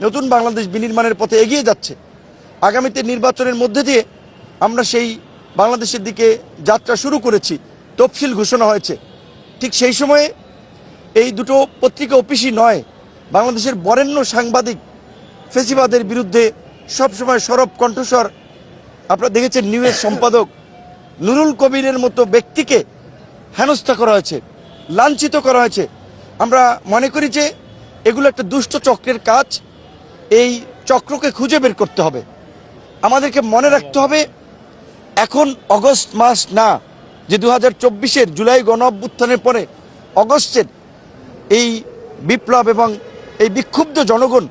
নতুন বাংলাদেশ বিনির্মাণের পথে এগিয়ে যাচ্ছে। আগামীতে নির্বাচনের মধ্যে দিয়ে আমরা সেই বাংলাদেশের দিকে যাত্রা শুরু করেছি। তফসিল ঘোষণা হয়েছে। ঠিক সেই সময়ে এই দুটো পত্রিকা অফিসই নয়, বাংলাদেশের বরেণ্য সাংবাদিক ফেসিবাদের বিরুদ্ধে সবসময় সরব কণ্ঠস্বর আপনারা দেখেছেন নিউজ সম্পাদক নুরুল কবিরের মতো ব্যক্তিকে হেনস্থা করা হয়েছে, লাঞ্ছিত করা হয়েছে। আমরা মনে করি যে এগুলো একটা দুষ্ট চক্রের কাজ। এই চক্রকে খুঁজে বের করতে হবে। আমাদেরকে মনে রাখতে হবে এখন অগস্ট মাস না, যে 2024-এর জুলাই গণ অভ্যুত্থানের পরে অগস্টের এই বিপ্লব এবং এই বিক্ষুব্ধ জনগণ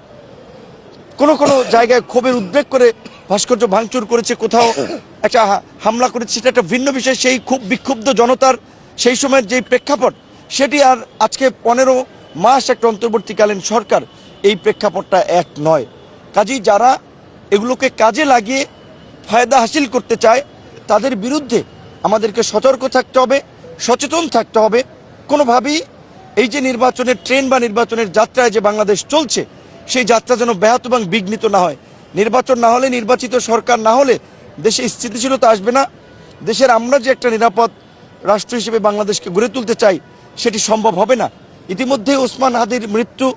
কোনো কোনো জায়গায় ক্ষোভের উদ্বেগ করে ভাস্কর্য ভাঙচুর করেছে, কোথাও একটা হামলা করেছে, সেটা একটা ভিন্ন বিষয়। সেই খুব বিক্ষুব্ধ জনতার সেই সময়ের যেই প্রেক্ষাপট, সেটি আর আজকে 15 মাস একটা অন্তর্বর্তীকালীন সরকার, এই প্রেক্ষাপটটা এক নয়। কাজেই যারা এগুলোকে কাজে লাগিয়ে ফায়দা হাসিল করতে চায় তাদের বিরুদ্ধে আমাদেরকে সতর্ক থাকতে হবে, সচেতন থাকতে হবে। কোনোভাবেই এই যে নির্বাচনের ট্রেন বা নির্বাচনের যাত্রায় যে বাংলাদেশ চলছে, সেই যাত্রা যেন ব্যাহত এবং বিঘ্নিত না হয়। নির্বাচন না হলে, নির্বাচিত সরকার না হলে দেশে স্থিতিশীলতা আসবে না। দেশের আমরা যে একটা নিরাপদ রাষ্ট্র হিসেবে বাংলাদেশকে গড়ে তুলতে চাই, সেটি সম্ভব হবে না। ইতিমধ্যে ওসমান হাদির মৃত্যু,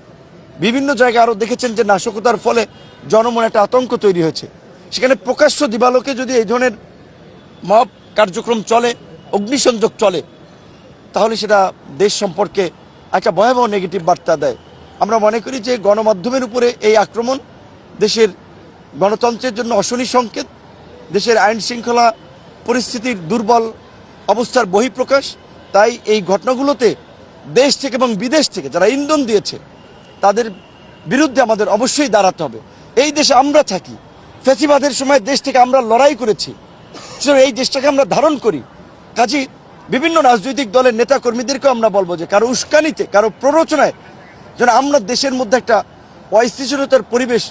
বিভিন্ন জায়গায় আরও দেখেছেন যে নাশকতার ফলে জনমনে একটা আতঙ্ক তৈরি হয়েছে। সেখানে প্রকাশ্য দিবালোকে যদি এই ধরনের মব কার্যক্রম চলে, অগ্নিসংযোগ চলে, তাহলে সেটা দেশ সম্পর্কে একটা ভয়াবহ নেগেটিভ বার্তা দেয়। আমরা মনে করি যে গণমাধ্যমের উপরে এই আক্রমণ দেশের গণতন্ত্রের জন্য অশনি সংকেত, দেশের আইন শৃঙ্খলা পরিস্থিতির দুর্বল অবস্থার বহিঃপ্রকাশ। তাই এই ঘটনাগুলোতে দেশ থেকে এবং বিদেশ থেকে যারা ইন্ধন দিয়েছে তাদের বিরুদ্ধে আমাদের অবশ্যই দাঁড়াতে হবে। এই দেশে আমরা থাকি, ফ্যাসিবাদের সময় দেশ থেকে আমরা লড়াই করেছি, এই দেশটাকে আমরা ধারণ করি। কাজেই বিভিন্ন রাজনৈতিক দলের নেতাকর্মীদেরকেও আমরা বলবো যে কারো উস্কানিতে, কারো প্ররোচনায় যেন আমরা দেশের মধ্যে একটা অস্থিতিশীলতার পরিবেশ